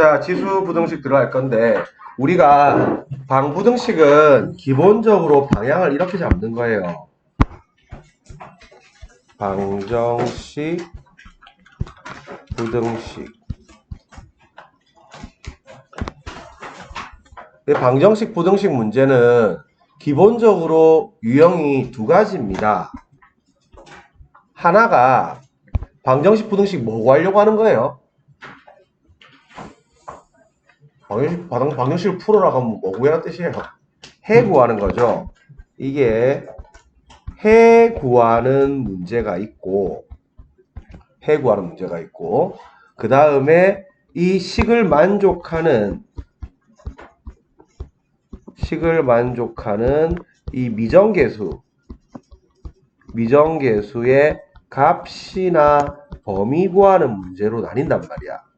자, 지수 부등식 들어갈 건데 우리가 방부등식은 기본적으로 방향을 이렇게 잡는 거예요. 방정식, 부등식. 방정식, 부등식 문제는 기본적으로 유형이 두 가지입니다. 하나가 방정식, 부등식 뭐 구하려고 하는 거예요? 방정식을 풀어라 하면 뭐 구하라는 뜻이에요? 해 구하는 거죠. 이게 해 구하는 문제가 있고, 그 다음에 이 식을 만족하는 이 미정계수의 값이나 범위 구하는 문제로 나뉜단 말이야.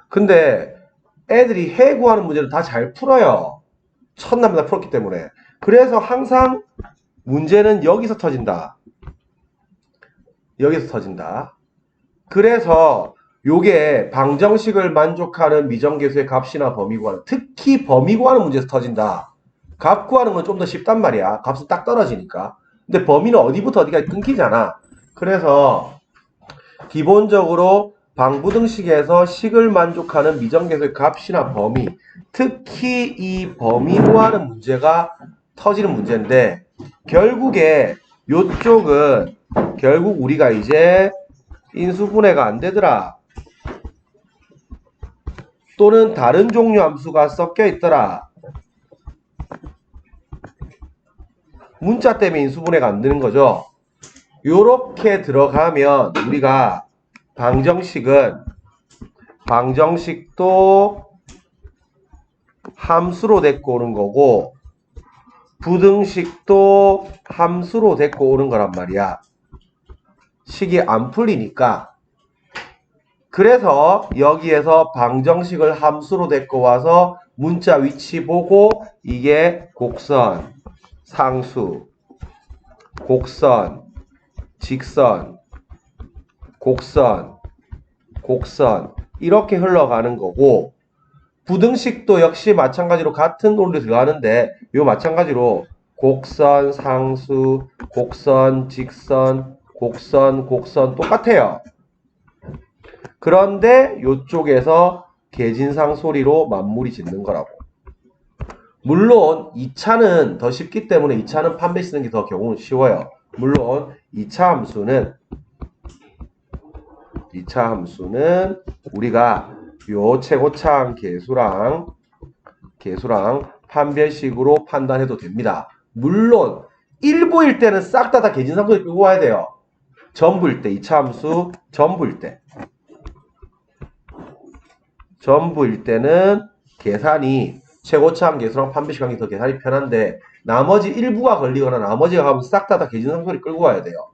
근데 애들이 해 구하는 문제를 다 잘 풀어요. 첫날 맨날 풀었기 때문에. 그래서 항상 문제는 여기서 터진다. 그래서 요게 방정식을 만족하는 미정계수의 값이나 범위 구하는, 특히 범위 구하는 문제에서 터진다. 값 구하는 건 좀 더 쉽단 말이야. 값은 딱 떨어지니까. 근데 범위는 어디부터 어디까지 끊기잖아. 그래서 기본적으로 방부등식에서 식을 만족하는 미정계수의 값이나 범위, 특히 이 범위 구하는 문제가 터지는 문제인데, 결국에 요쪽은 결국 우리가 이제 인수분해가 안 되더라, 또는 다른 종류 함수가 섞여 있더라, 문자 때문에 인수분해가 안 되는 거죠. 요렇게 들어가면 우리가 방정식도 함수로 데리고 오는 거고, 부등식도 함수로 데리고 오는 거란 말이야. 식이 안 풀리니까. 그래서 여기에서 방정식을 함수로 데리고 와서 문자 위치 보고, 이게 곡선, 상수, 곡선, 직선, 곡선, 이렇게 흘러가는 거고, 부등식도 역시 마찬가지로 같은 논리 들어가는데, 요 마찬가지로 곡선, 상수, 곡선, 직선, 곡선 똑같아요. 그런데 요쪽에서 계진상 소리로 맞물이 짓는 거라고. 물론 2차는 더 쉽기 때문에 2차는 판별 쓰는 게 더 경우는 쉬워요. 물론 2차 함수는 우리가 요 최고차항 계수랑 판별식으로 판단해도 됩니다. 물론 일부일 때는 싹 다 계진상소리 끌고 와야 돼요. 전부일 때, 2차 함수 전부일 때는 계산이 최고차항 계수랑 판별식 관계 더 계산이 편한데, 나머지 일부가 걸리거나 나머지가 가면 싹 다 계진상소리 끌고 와야 돼요.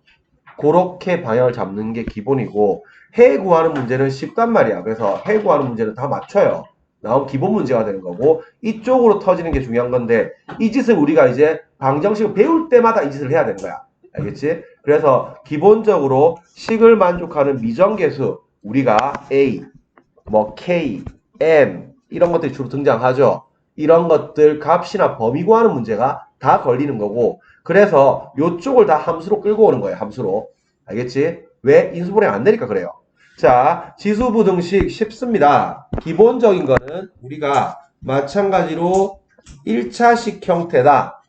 그렇게 방향을 잡는 게 기본이고, 해 구하는 문제는 쉽단 말이야. 그래서 해 구하는 문제는 다 맞춰요. 나온 기본 문제가 되는 거고, 이쪽으로 터지는 게 중요한 건데, 이 짓을 우리가 이제 방정식을 배울 때마다 이 짓을 해야 되는 거야. 알겠지? 그래서 기본적으로 식을 만족하는 미정계수, 우리가 A, K, M 이런 것들이 주로 등장하죠. 이런 것들 값이나 범위 구하는 문제가 다 걸리는 거고, 그래서 요쪽을 다 함수로 끌고 오는 거예요. 함수로. 알겠지? 왜? 인수분해 안 되니까 그래요. 자, 지수부등식 쉽습니다. 기본적인 거는 우리가 마찬가지로 1차식 형태다.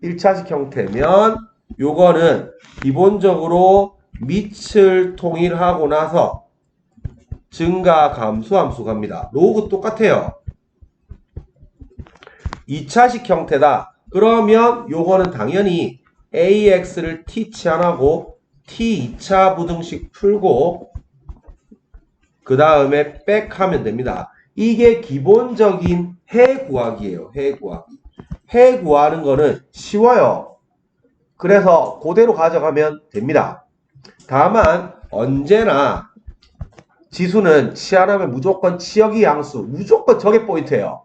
1차식 형태면 요거는 기본적으로 밑을 통일하고 나서 증가 감소 함수 갑니다. 로그 똑같아요. 2차식 형태다. 그러면 요거는 당연히 AX를 T치 안 하고 T2차 부등식 풀고 그 다음에 백 하면 됩니다. 이게 기본적인 해 구하기예요. 해 구하는 거는 쉬워요. 그래서 그대로 가져가면 됩니다. 다만 언제나 지수는 치환하면 무조건 치역이 양수, 무조건 저게 포인트예요.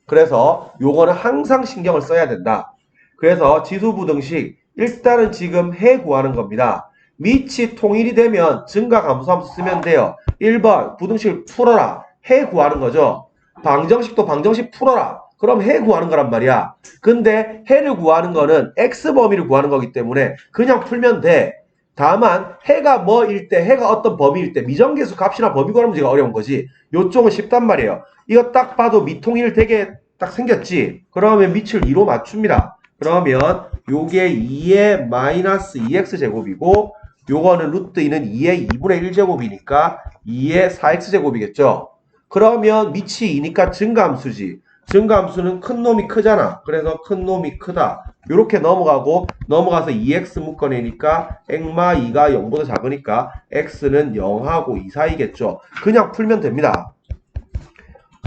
그래서 요거는 항상 신경을 써야 된다. 그래서 지수부등식 일단은 지금 해 구하는 겁니다. 밑이 통일이 되면 증가 감소함수 쓰면 돼요. 1번 부등식을 풀어라. 해 구하는 거죠. 방정식도 방정식 풀어라. 그럼 해 구하는 거란 말이야. 근데 해를 구하는 거는 x 범위를 구하는 거기 때문에 그냥 풀면 돼. 다만 해가 뭐일 때, 해가 어떤 범위일 때 미정계수 값이나 범위 구하는 문제가 어려운 거지. 요쪽은 쉽단 말이에요. 이거 딱 봐도 미통일 되게 딱 생겼지. 그러면 밑을 2로 맞춥니다. 그러면 요게 2의 마이너스 2x 제곱이고 요거는 루트 2는 2의 2분의 1 제곱이니까 2의 4x 제곱이겠죠. 그러면 밑이 2니까 증가함수지. 증가함수는 큰 놈이 크잖아. 그래서 큰 놈이 크다. 요렇게 넘어가고 넘어가서 2x 묶어내니까 액마 2가 0보다 작으니까 x는 0하고 2 사이겠죠. 그냥 풀면 됩니다.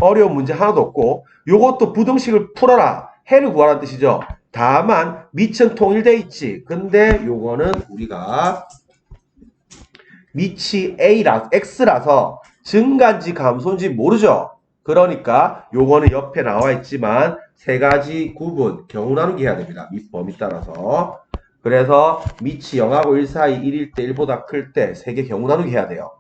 어려운 문제 하나도 없고 요것도 부등식을 풀어라. 해를 구하라는 뜻이죠. 다만 밑은 통일돼 있지. 근데 요거는 우리가 밑이 x라서 증가인지 감소인지 모르죠. 그러니까 요거는 옆에 나와 있지만 세 가지 구분 경우 나누기 해야 됩니다. 밑 범위 따라서. 그래서 밑이 0하고 1 사이 1일 때 1보다 클 때 세 개 경우 나누기 해야 돼요.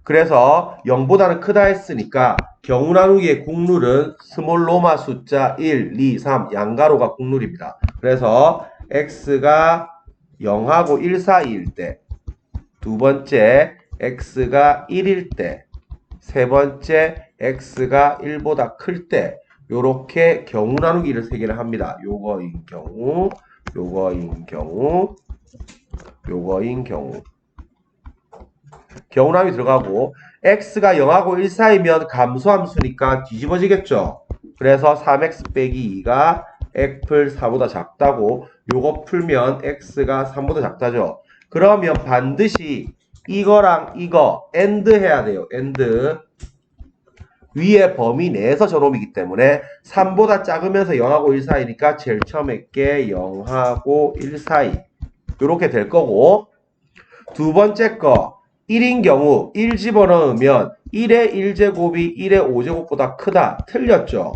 그래서 0보다는 크다 했으니까 경우 나누기의 국룰은 스몰 로마 숫자 1, 2, 3 양가로가 국룰입니다. 그래서 x가 0하고 1 사이일 때, 두 번째 x가 1일 때, 세 번째 x가 1보다 클 때 요렇게 경우 나누기를 세 개를 합니다. 요거인 경우, 요거인 경우, 요거인 경우. 경우 나누기 들어가고 x가 0하고 1 사이면 감소함수니까 뒤집어지겠죠. 그래서 3x 빼기 2가 애플 4보다 작다고 요거 풀면 x가 3보다 작다죠. 그러면 반드시 이거랑 이거 AND 해야 돼요. AND. 위에 범위 내에서 저놈이기 때문에 3보다 작으면서 0하고 1 사이니까 제일 처음에 게 0하고 1 사이 요렇게 될 거고 두 번째 거 1인 경우 1 집어넣으면 1의 1제곱이 1의 5제곱보다 크다. 틀렸죠.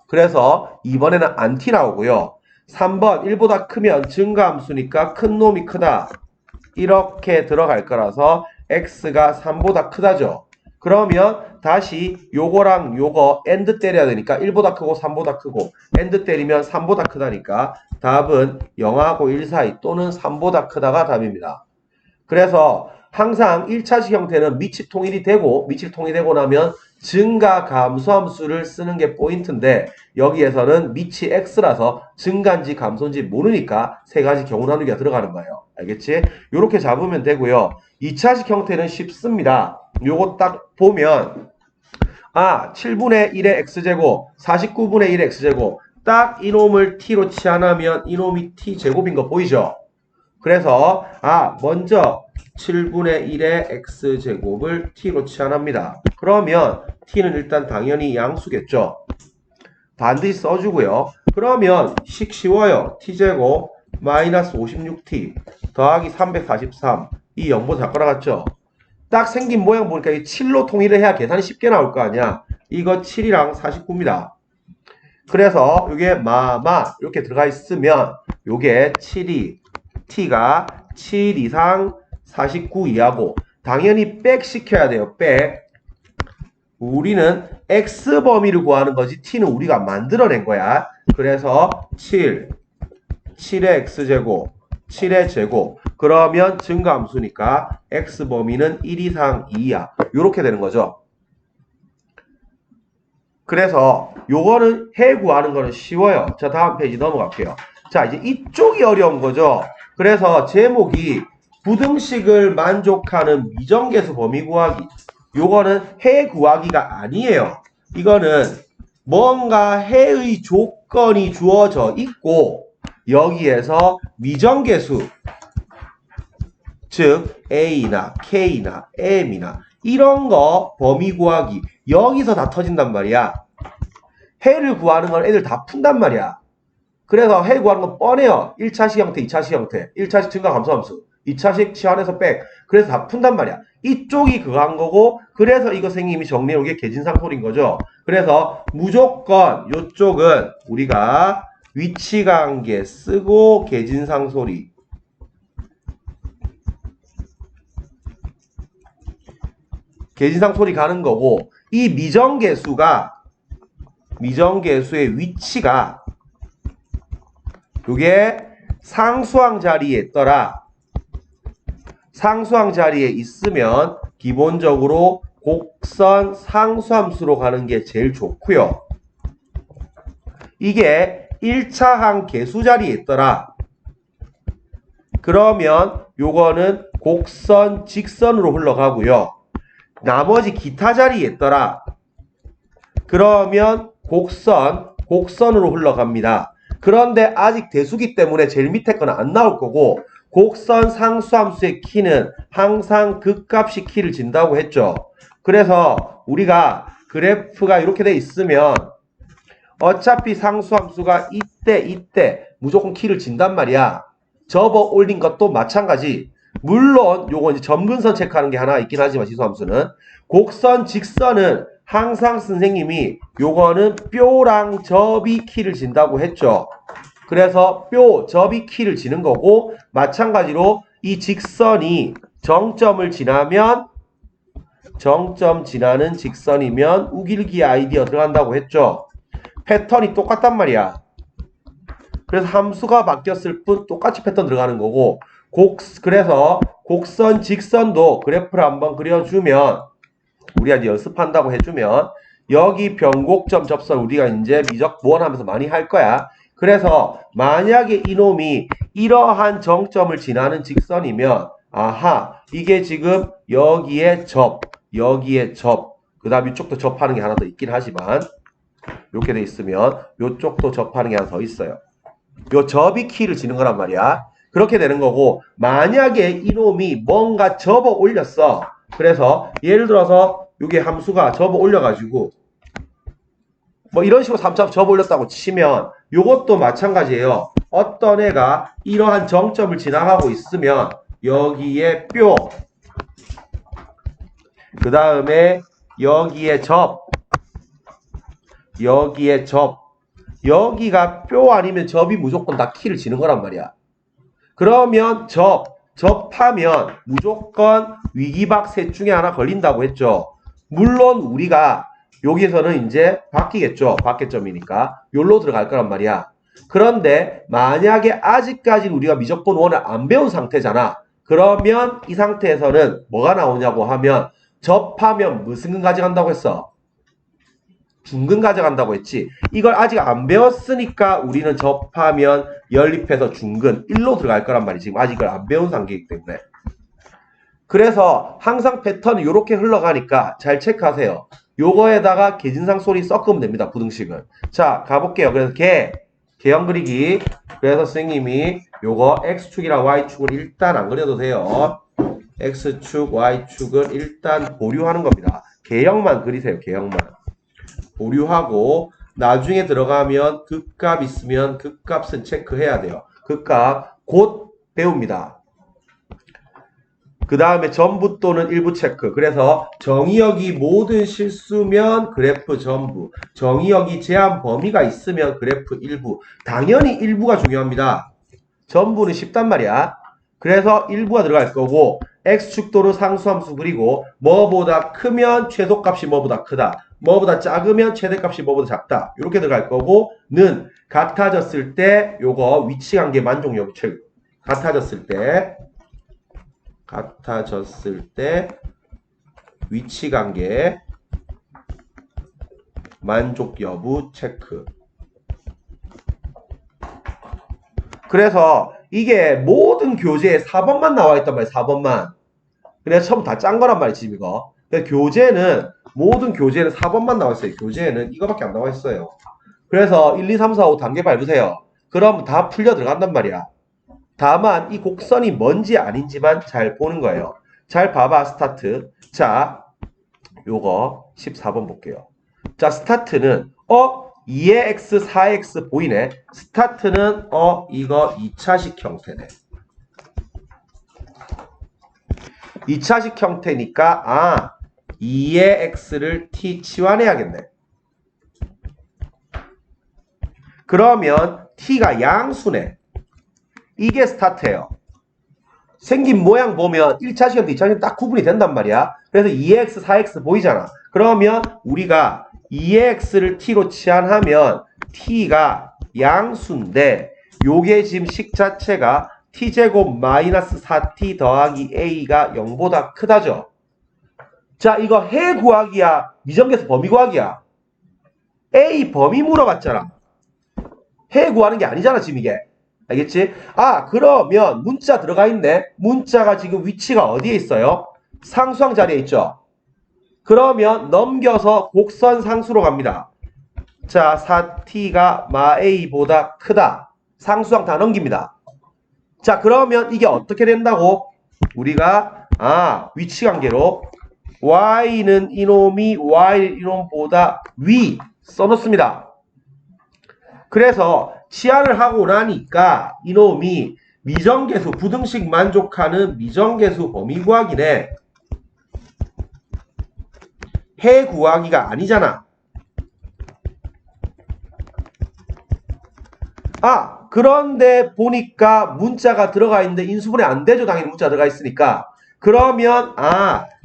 그래서 2번에는 안티 나오고요. 3번 1보다 크면 증가함수니까 큰 놈이 크다. 이렇게 들어갈 거라서 x가 3보다 크다죠. 그러면 다시 요거랑 요거 AND 때려야 되니까 1보다 크고 3보다 크고 AND 때리면 3보다 크다니까 답은 0하고 1 사이 또는 3보다 크다가 답입니다. 그래서 항상 1차식 형태는 밑이 통일이 되고 밑이 통일되고 나면 증가 감소함수를 쓰는 게 포인트인데 여기에서는 밑이 x라서 증가인지 감소인지 모르니까 세 가지 경우 나누기가 들어가는 거예요. 알겠지? 이렇게 잡으면 되고요. 2차식 형태는 쉽습니다. 요거 딱 보면 7분의 1의 x제곱 49분의 1의 x제곱 딱 이놈을 t로 치환하면 이놈이 t제곱인 거 보이죠? 그래서 먼저 7분의 1의 x제곱을 t로 치환합니다. 그러면 t는 일단 당연히 양수겠죠. 반드시 써주고요. 그러면 식 쉬워요. t제곱 마이너스 56t 더하기 343 이 0보다 작거나 같죠. 딱 생긴 모양 보니까 이 7로 통일을 해야 계산이 쉽게 나올 거 아니야. 이거 7이랑 49입니다. 그래서 이게 이렇게 들어가 있으면 요게 7이 t가 7 이상 49 이하고 당연히 백 시켜야 돼요. 백. 우리는 x 범위를 구하는 거지 t는 우리가 만들어낸 거야. 그래서 7의 x제곱 7의 제곱 그러면 증가함수니까 x 범위는 1 이상 2 이하 요렇게 되는 거죠. 그래서 요거는 해 구하는 거는 쉬워요. 자 다음 페이지 넘어갈게요. 자 이제 이쪽이 어려운 거죠. 그래서 제목이 부등식을 만족하는 미정계수 범위 구하기. 요거는 해 구하기가 아니에요. 이거는 뭔가 해의 조건이 주어져 있고 여기에서 미정계수 즉 A나 K나 M이나 이런 거 범위 구하기 여기서 다 터진단 말이야. 해를 구하는 건 애들 다 푼단 말이야. 그래서 해 구하는 건 뻔해요. 1차식 형태, 2차식 형태. 1차식 증가 감소함수, 2차식 치환해서 백. 그래서 다 푼단 말이야. 이쪽이 그거 한 거고 그래서 이거 선생님이 정리해놓은 게 계진상소리인 거죠. 그래서 무조건 이쪽은 우리가 위치관계 쓰고 계진상소리 계진상솔이 가는 거고, 이 미정계수의 위치가 요게 상수항 자리에 있더라. 상수항 자리에 있으면 기본적으로 곡선 상수함수로 가는 게 제일 좋고요. 이게 1차항 계수 자리에 있더라. 그러면 요거는 곡선 직선으로 흘러가고요. 나머지 기타 자리에 있더라. 그러면 곡선으로 흘러갑니다. 그런데 아직 대수기 때문에 제일 밑에 거는 안 나올 거고, 곡선 상수함수의 키는 항상 극값이 키를 진다고 했죠. 그래서 우리가 그래프가 이렇게 돼 있으면 어차피 상수함수가 이때 무조건 키를 진단 말이야. 접어 올린 것도 마찬가지. 물론 요거 이제 점근선 체크하는 게 하나 있긴 하지만 지수함수는 곡선 직선은 항상 선생님이 요거는 뼈랑 접이 키를 진다고 했죠. 그래서 뼈, 접이 키를 지는 거고, 마찬가지로 이 직선이 정점을 지나는 직선이면 우길기 아이디어 들어간다고 했죠. 패턴이 똑같단 말이야. 그래서 함수가 바뀌었을 뿐 똑같이 패턴 들어가는 거고, 그래서 곡선 직선도 그래프를 한번 그려주면, 우리가 이제 연습한다고 해주면, 여기 변곡점 접선 우리가 이제 미적 무언하면서 많이 할 거야. 그래서 만약에 이놈이 이러한 정점을 지나는 직선이면, 아하, 이게 지금 여기에 접, 그 다음 이쪽도 접하는 게 하나 더 있긴 하지만, 이렇게 돼 있으면 이쪽도 접하는 게 하나 더 있어요. 요 접이 키를 지는 거란 말이야. 그렇게 되는 거고, 만약에 이놈이 뭔가 접어 올렸어. 그래서 예를 들어서 이게 함수가 접어 올려가지고 뭐 이런 식으로 3차 접어 올렸다고 치면 요것도 마찬가지예요. 어떤 애가 이러한 정점을 지나가고 있으면 여기에 뼈, 그 다음에 여기에 접, 여기가 뼈 아니면 접이 무조건 다 키를 지는 거란 말이야. 그러면 접하면 무조건 위기박 셋 중에 하나 걸린다고 했죠. 물론 우리가 여기서는 이제 바뀌겠죠. 바뀌점이니까 요로 들어갈 거란 말이야. 그런데 만약에 아직까지는 우리가 미적분 1을 안 배운 상태잖아. 그러면 이 상태에서는 뭐가 나오냐고 하면, 접하면 무슨 근 가져간다고 했어? 중근 가져간다고 했지. 이걸 아직 안 배웠으니까 우리는 접하면 연립해서 중근 1로 들어갈 거란 말이지. 지금 아직 이걸 안 배운 상태이기 때문에. 그래서 항상 패턴은 이렇게 흘러가니까 잘 체크하세요. 요거에다가 계진상솔이 섞으면 됩니다. 부등식은. 자, 가볼게요. 그래서 개형 그리기. 그래서 선생님이 요거 X축이랑 Y축을 일단 안 그려도 돼요. X축, Y축은 일단 보류하는 겁니다. 개형만 그리세요. 개형만. 보류하고 나중에 들어가면 극값 있으면 극값은 체크해야 돼요. 극값 곧 배웁니다. 그 다음에 전부 또는 일부 체크. 그래서 정의역이 모든 실수면 그래프 전부, 정의역이 제한 범위가 있으면 그래프 일부. 당연히 일부가 중요합니다. 전부는 쉽단 말이야. 그래서 일부가 들어갈 거고, X축 또는 상수함수 그리고 뭐보다 크면 최소값이 뭐보다 크다, 뭐보다 작으면 최대값이 뭐보다 작다, 이렇게 들어갈 거고, 는 같아졌을 때 요거 위치관계 만족력 체크. 같아졌을 때 위치관계 만족 여부 체크. 그래서 이게 모든 교재에 4번만 나와 있단 말이야. 4번만. 그래서 처음 다 짠 거란 말이지 지금 이거. 교재는 모든 교재는 4번만 나와 있어요. 교재에는 이거밖에 안 나와 있어요. 그래서 1, 2, 3, 4, 5 단계 밟으세요. 그럼 다 풀려 들어간단 말이야. 다만 이 곡선이 뭔지 아닌지만 잘 보는 거예요. 잘 봐봐. 스타트. 자, 요거 14번 볼게요. 자, 스타트는 2의 x, 4의 x 보이네. 스타트는 이거 2차식 형태네. 2차식 형태니까 2의 x를 t 치환해야겠네. 그러면 t가 양수네. 이게 스타트예요. 생긴 모양 보면 1차 시험, 2차 시험 딱 구분이 된단 말이야. 그래서 2x, 4x 보이잖아. 그러면 우리가 2x를 t로 치환하면 t가 양수인데 요게 지금 식 자체가 t제곱 마이너스 4t 더하기 a가 0보다 크다죠. 자, 이거 해 구하기야? 미정계수 범위 구하기야? a 범위 물어봤잖아. 해 구하는 게 아니잖아, 지금 이게. 알겠지? 아, 그러면 문자 들어가 있네. 문자가 지금 위치가 어디에 있어요? 상수항 자리에 있죠. 그러면 넘겨서 곡선 상수로 갑니다. 자, 4t가 마 a보다 크다. 상수항 다 넘깁니다. 자, 그러면 이게 어떻게 된다고? 우리가 위치관계로 y는 이놈이 y는 이놈보다 위 써놓습니다. 그래서 치환을 하고 나니까 이놈이 미정계수 부등식 만족하는 미정계수 범위 구하기네. 해 구하기가 아니잖아. 그런데 보니까 문자가 들어가 있는데 인수분해 안 되죠. 당연히 문자 들어가 있으니까. 그러면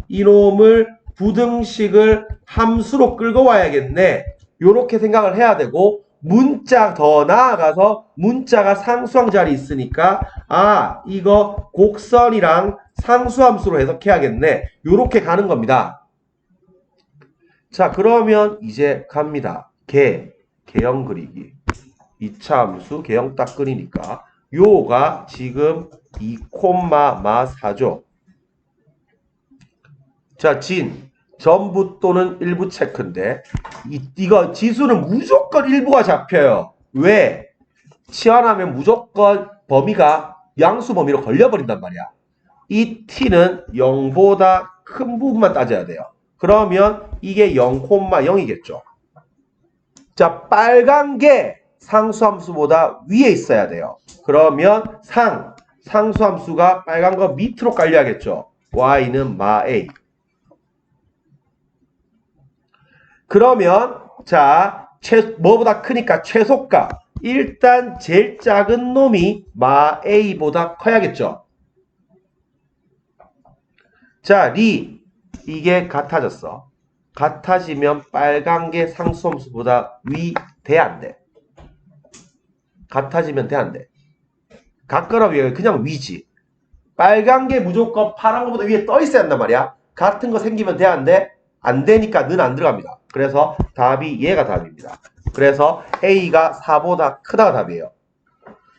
이놈을 부등식을 함수로 끌고 와야겠네. 요렇게 생각을 해야 되고, 문자 더 나아가서 문자가 상수항 자리 있으니까 이거 곡선이랑 상수함수로 해석해야겠네. 요렇게 가는 겁니다. 자, 그러면 이제 갑니다. 개형 그리기. 2차 함수 개형 딱 그리니까 요가 지금 2,4죠. 자, 전부 또는 일부 체크인데 이거 지수는 무조건 일부가 잡혀요. 왜? 치환하면 무조건 범위가 양수 범위로 걸려버린단 말이야. 이 t는 0보다 큰 부분만 따져야 돼요. 그러면 이게 0,0이겠죠. 자, 빨간 게 상수함수보다 위에 있어야 돼요. 그러면 상수함수가 빨간 거 밑으로 깔려야겠죠. y는 마 a. 그러면 자, 뭐보다 크니까 최소값. 일단 제일 작은 놈이 마 a보다 커야겠죠. 자, 이게 같아졌어. 같아지면 빨간 게 상수함수보다 위 돼 안 돼? 같아지면 돼 안 돼? 같거나 위에 그냥 위지. 빨간 게 무조건 파란 거보다 위에 떠 있어야 한단 말이야. 같은 거 생기면 돼 안 돼? 안 되니까 는 안 들어갑니다. 그래서 답이 얘가 답입니다. 그래서 A가 4보다 크다가 답이에요.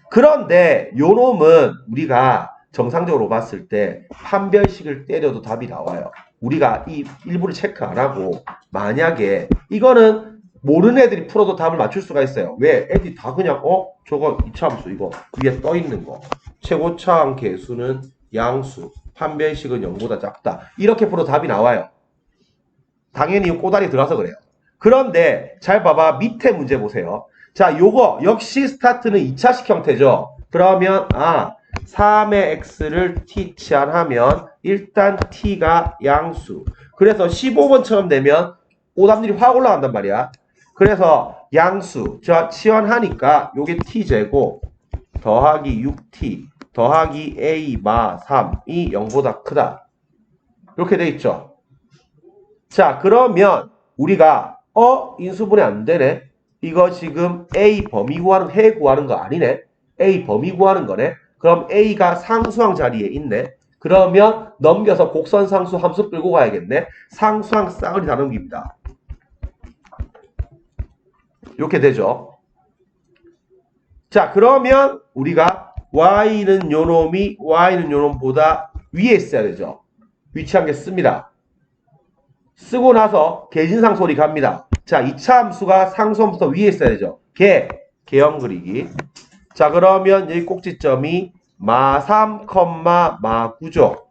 그런데 요 놈은 우리가 정상적으로 봤을 때 판별식을 때려도 답이 나와요. 우리가 이 일부를 체크 안 하고 만약에 이거는 모르는 애들이 풀어도 답을 맞출 수가 있어요. 왜? 애들이 다 그냥 저거 2차 함수 이거 위에 떠 있는 거 최고차항 계수는 양수 판별식은 0보다 작다 이렇게 풀어도 답이 나와요. 당연히 꼬다리 들어가서 그래요. 그런데 잘 봐봐. 밑에 문제 보세요. 자, 요거 역시 스타트는 2차식 형태죠. 그러면 3의 x를 t 치환하면 일단 t가 양수. 그래서 15번처럼 되면 오답률이 확 올라간단 말이야. 그래서 양수. 자, 치환하니까 요게 t제곱 더하기 6t 더하기 a 마 3이 0보다 크다. 이렇게 돼 있죠. 자, 그러면 우리가 인수분해 안 되네. 이거 지금 A 범위 구하는 해 구하는 거 아니네. A 범위 구하는 거네. 그럼 A가 상수항 자리에 있네. 그러면 넘겨서 곡선 상수 함수 끌고 가야겠네. 상수항 싸그리 다 넘깁니다. 이렇게 되죠. 자, 그러면 우리가 Y는 요놈이 Y는 요놈보다 위에 있어야 되죠. 위치한 게 씁니다. 쓰고 나서 계진상 소리 갑니다. 자, 2차 함수가 상수함수부터 위에 있어야 되죠. 개형 그리기. 자, 그러면 여기 꼭지점이 마 3, 마 9죠.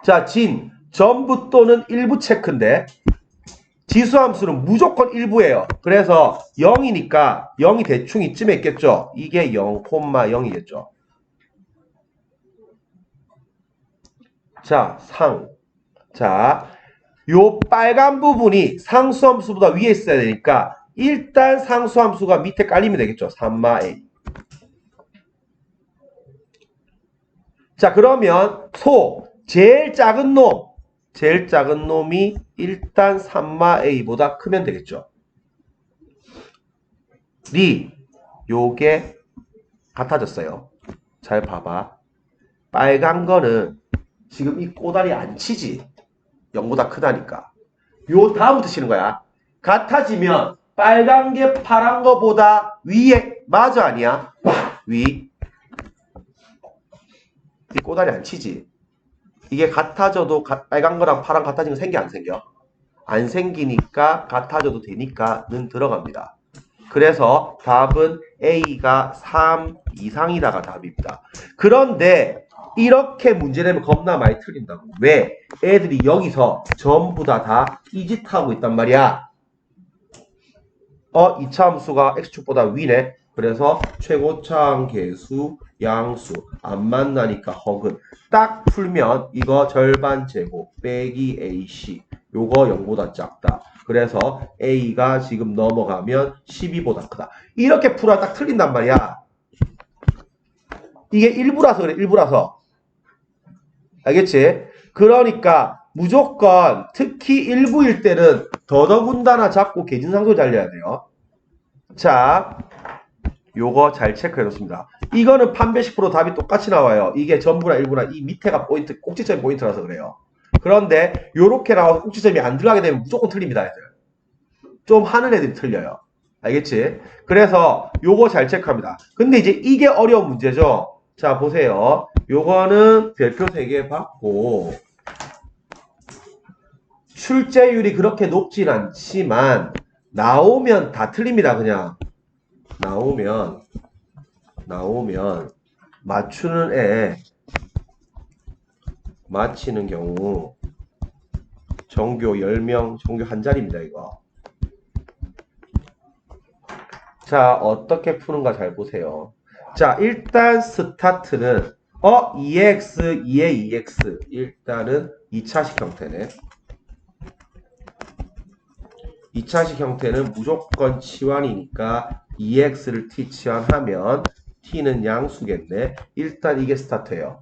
자, 전부 또는 일부 체크인데 지수함수는 무조건 일부예요. 그래서 0이니까 0이 대충 이쯤에 있겠죠. 이게 0,0이겠죠. 자, 자, 요 빨간 부분이 상수함수보다 위에 있어야 되니까 일단 상수함수가 밑에 깔리면 되겠죠. 3마 a. 자, 그러면 제일 작은 놈이 일단 3마A보다 크면 되겠죠. 요게 같아졌어요. 잘 봐봐. 빨간 거는 지금 이 꼬다리 안 치지. 0보다 크다니까. 요 다음부터 치는 거야. 같아지면 빨간 게 파란 거보다 위에 맞아 아니야? 위. 이 꼬다리 안 치지. 이게 같아져도 빨간 거랑 파란 같아지는 거 생겨 안 생겨? 안 생기니까 같아져도 되니까는 들어갑니다. 그래서 답은 A가 3 이상이다가 답입니다. 그런데 이렇게 문제 내면 겁나 많이 틀린다고. 왜? 애들이 여기서 전부 다 이짓하고 있단 말이야. 이차함수가 x축보다 위네. 그래서 최고차함계수, 양수 안 만나니까 허근. 딱 풀면 이거 절반 제곱 빼기 AC 요거 0보다 작다. 그래서 A가 지금 넘어가면 12보다 크다. 이렇게 풀어 딱 틀린단 말이야. 이게 일부라서 그래. 일부라서. 알겠지? 그러니까 무조건 특히 일부일 때는 더더군다나 자꾸 계진상소 달려야 돼요. 자, 요거 잘 체크해 놓습니다. 이거는 판별식 프로 답이 똑같이 나와요. 이게 전부나 일부나 이 밑에가 포인트, 꼭지점이 포인트라서 그래요. 그런데 요렇게 나와서 꼭지점이 안 들어가게 되면 무조건 틀립니다, 애들. 좀 하는 애들이 틀려요. 알겠지? 그래서 요거 잘 체크합니다. 근데 이제 이게 어려운 문제죠. 자, 보세요. 요거는 별표 3개 받고 출제율이 그렇게 높진 않지만 나오면 다 틀립니다. 그냥 나오면 맞추는 애 맞히는 경우 전교 10명 전교 한 자리입니다. 이거. 자, 어떻게 푸는가 잘 보세요. 자, 일단 스타트는 2x, 2의 2x. 일단은 2차식 형태네. 2차식 형태는 무조건 치환이니까 2x를 t 치환하면 t는 양수겠네. 일단 이게 스타트예요.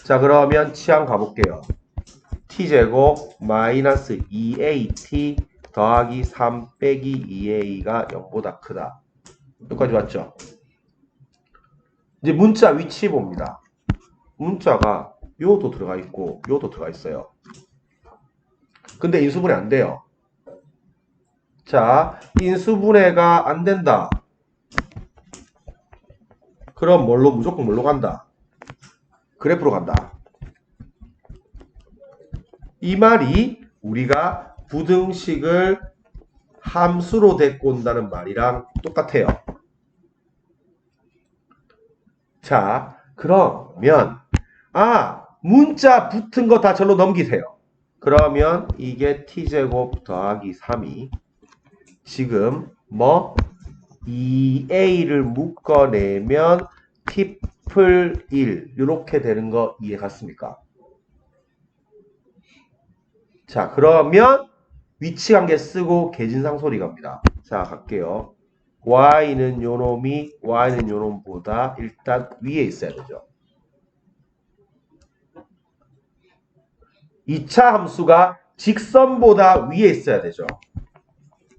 자, 그러면 치환 가볼게요. t제곱 마이너스 2at 더하기 3 빼기 2a가 0보다 크다. 여기까지 왔죠? 이제 문자 위치 봅니다. 문자가 요도 들어가 있고 요도 들어가 있어요. 근데 인수분해 안 돼요. 자, 인수분해가 안 된다. 그럼 무조건 뭘로 간다? 그래프로 간다. 이 말이 우리가 부등식을 함수로 데리고 온다는 말이랑 똑같아요. 자, 그러면 문자 붙은 거 다 절로 넘기세요. 그러면 이게 t제곱 더하기 3이 지금 2a를 묶어내면 t플 1 이렇게 되는 거 이해 갔습니까? 자, 그러면 위치관계 쓰고 계진상소리 갑니다. 자, 갈게요. y는 요놈이 y는 요놈보다 일단 위에 있어야 되죠. 2차 함수가 직선보다 위에 있어야 되죠.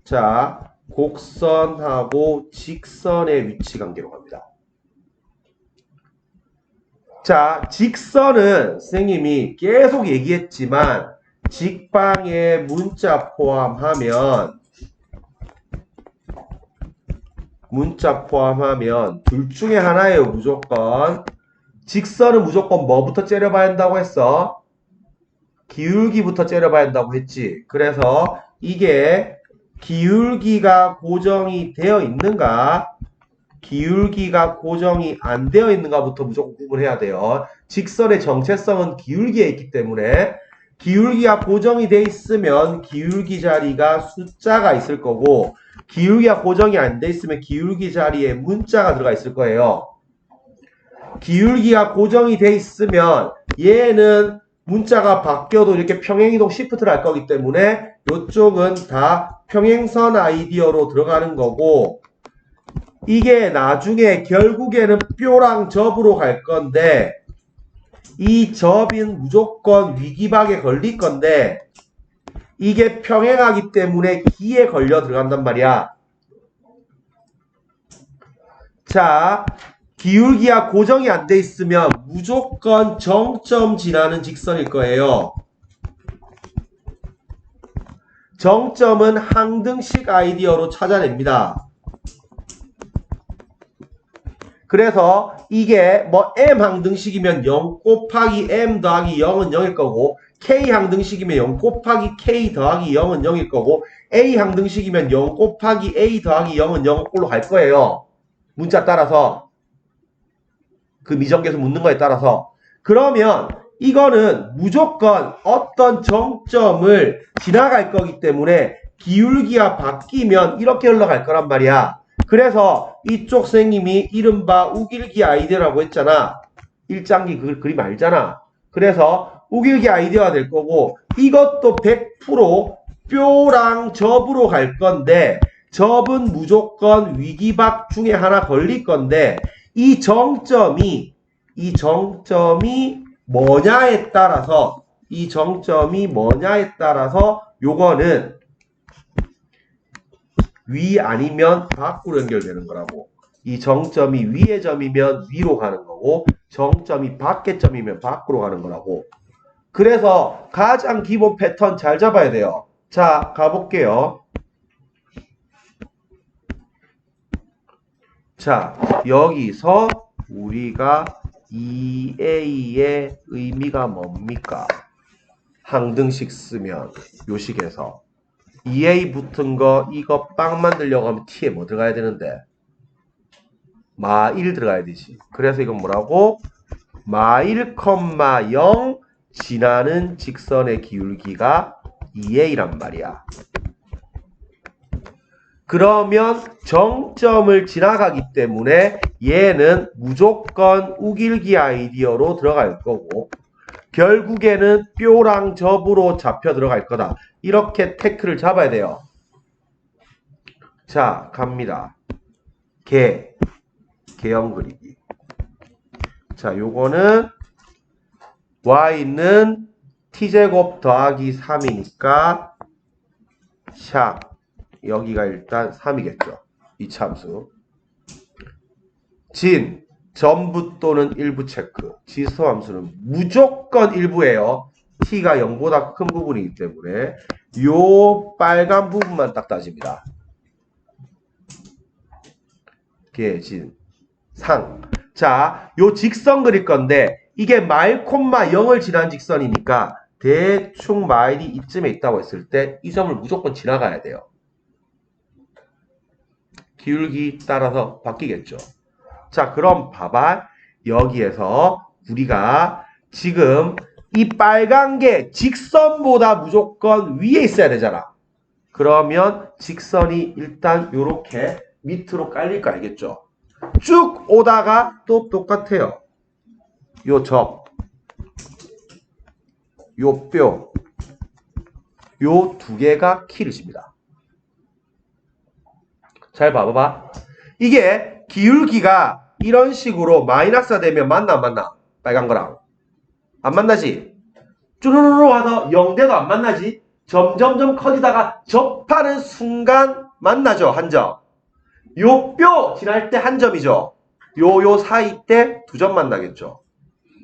자, 곡선하고 직선의 위치관계로 갑니다. 자, 직선은 선생님이 계속 얘기했지만 직방에 문자 포함하면 둘 중에 하나예요. 무조건. 직선은 무조건 뭐부터 째려봐야 한다고 했어? 기울기부터 째려봐야 한다고 했지. 그래서 이게 기울기가 고정이 되어 있는가 기울기가 고정이 안 되어 있는가부터 무조건 구분해야 돼요. 직선의 정체성은 기울기에 있기 때문에 기울기가 고정이 돼 있으면 기울기 자리가 숫자가 있을 거고 기울기가 고정이 안 돼 있으면 기울기 자리에 문자가 들어가 있을 거예요. 기울기가 고정이 돼 있으면 얘는 문자가 바뀌어도 이렇게 평행이동 시프트를 할 거기 때문에 이쪽은 다 평행선 아이디어로 들어가는 거고 이게 나중에 결국에는 뾰랑 접으로 갈 건데 이 접인 무조건 위기박에 걸릴 건데 이게 평행하기 때문에 기에 걸려 들어간단 말이야. 자, 기울기가 고정이 안 돼 있으면 무조건 정점 지나는 직선일 거예요. 정점은 항등식 아이디어로 찾아냅니다. 그래서 이게 뭐 m 항등식이면 0 곱하기 m 더하기 0은 0일 거고 k 항등식이면 0 곱하기 k 더하기 0은 0일 거고 a 항등식이면 0 곱하기 a 더하기 0은 0꼴로 갈 거예요. 문자 따라서 그 미정계수 묻는 거에 따라서. 그러면 이거는 무조건 어떤 정점을 지나갈 거기 때문에 기울기가 바뀌면 이렇게 흘러갈 거란 말이야. 그래서 이쪽 선생님이 이른바 우길기 아이디어라고 했잖아. 일장기 그림 알잖아. 그래서 우길기 아이디어가 될 거고 이것도 100% 뾰랑 접으로 갈 건데 접은 무조건 위기박 중에 하나 걸릴 건데 이 정점이 뭐냐에 따라서 요거는 위 아니면 밖으로 연결되는 거라고. 이 정점이 위의 점이면 위로 가는 거고 정점이 밖의 점이면 밖으로 가는 거라고. 그래서 가장 기본 패턴 잘 잡아야 돼요. 자, 가볼게요. 자, 여기서 우리가 2a의 의미가 뭡니까? 항등식 쓰면 요 식에서 2a 붙은 거 이거 빵 만들려고 하면 t에 뭐 들어가야 되는데? 마1 들어가야 되지. 그래서 이건 뭐라고? 마1,0 지나는 직선의 기울기가 2a란 말이야. 그러면 정점을 지나가기 때문에 얘는 무조건 우길기 아이디어로 들어갈 거고 결국에는 뾰랑 접으로 잡혀 들어갈 거다. 이렇게 태클을 잡아야 돼요. 자, 갑니다. 개형 그리기. 자, 요거는 y는 t제곱 더하기 3이니까 샵 여기가 일단 3이겠죠. 이 참수. 진, 전부 또는 일부 체크. 지수함수는 무조건 일부예요. t가 0보다 큰 부분이기 때문에 요 빨간 부분만 딱 따집니다. 진, 상. 자, 요 직선 그릴 건데 이게 마일 콤마 0을 지난 직선이니까 대충 마일이 이쯤에 있다고 했을 때 이 점을 무조건 지나가야 돼요. 기울기 따라서 바뀌겠죠. 자, 그럼 봐봐. 여기에서 우리가 지금 이 빨간 게 직선보다 무조건 위에 있어야 되잖아. 그러면 직선이 일단 요렇게 밑으로 깔릴 거 알겠죠? 쭉 오다가 또 똑같아요. 요 접, 요 뼈, 요 두 개가 키를 줍니다. 잘 봐봐봐. 이게 기울기가 이런 식으로 마이너스가 되면 만나 안 만나? 빨간 거랑. 안 만나지? 쭈루루루 와서 0대도 안 만나지? 점점점 커지다가 접하는 순간 만나죠, 한 점. 요 뼈 지날 때 한 점이죠. 요 사이 때 두 점 만나겠죠.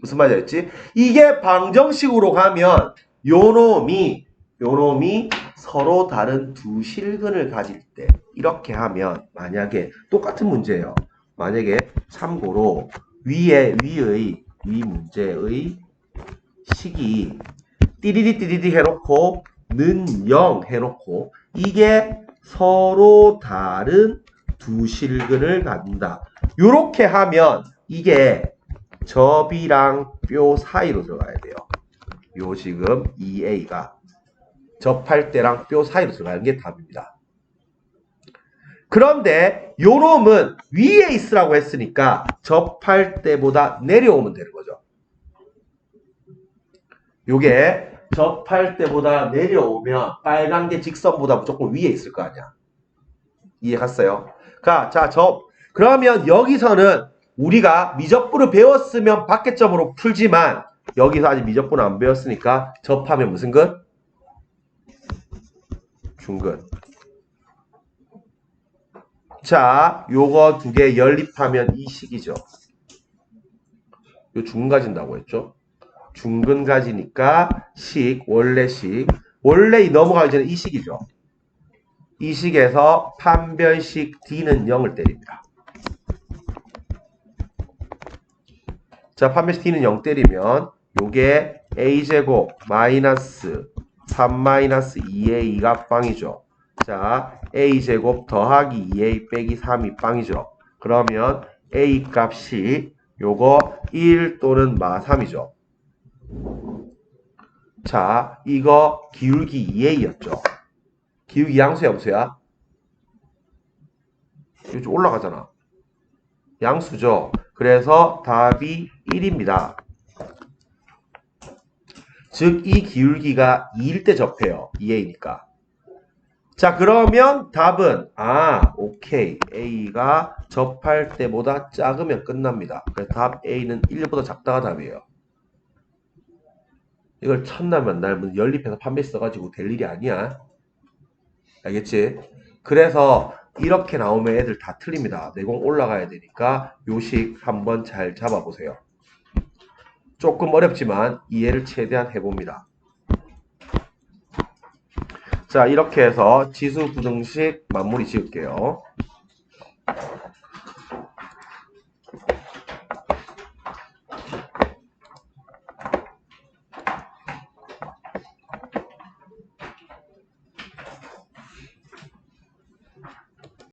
무슨 말이었지? 이게 방정식으로 가면 요 놈이 서로 다른 두 실근을 가질 때 이렇게 하면 만약에 똑같은 문제예요. 만약에 참고로 위 문제의 식이 띠리리 해놓고 는 0 해놓고 이게 서로 다른 두 실근을 갖는다. 요렇게 하면 이게 접이랑 뼈 사이로 들어가야 돼요. 요 지금 2a가 접할 때랑 뼈 사이로 들어가는 게 답입니다. 그런데 요 놈은 위에 있으라고 했으니까 접할 때보다 내려오면 되는 거죠. 요게 접할 때보다 내려오면 빨간 게 직선보다 무조건 위에 있을 거 아니야. 이해 갔어요? 자, 그러면 여기서는 우리가 미적분을 배웠으면 밖에점으로 풀지만 여기서 아직 미적분을 안 배웠으니까 접하면 무슨 근? 중근. 자, 요거 두 개 연립하면 이 식이죠. 요 중근 가진다고 했죠. 중근 가지니까 식, 원래 식. 원래 이 넘어가기 전에 이 식이죠. 이 식에서 판별식 D는 0을 때립니다. 자, 판별식 D는 0 때리면 요게 A제곱 마이너스 3 마이너스 2A가 빵이죠. 자, A제곱 더하기 2A 빼기 3이 빵이죠. 그러면 A 값이 요거 1 또는 마 3이죠. 자, 이거 기울기 2A였죠. 기울기 양수야, 무수야? 이거 좀 올라가잖아. 양수죠. 그래서 답이 1입니다. 즉, 이 기울기가 2일 때 접해요. 2A니까. 자, 그러면 답은, 오케이. A가 접할 때보다 작으면 끝납니다. 그래서 답 A는 1보다 작다가 답이에요. 이걸 첫날 만날 연립해서 판매 써가지고 될 일이 아니야. 알겠지? 그래서 이렇게 나오면 애들 다 틀립니다. 내공 올라가야 되니까 요식 한번 잘 잡아보세요. 조금 어렵지만 이해를 최대한 해봅니다. 자, 이렇게 해서 지수 부등식 마무리 지을게요.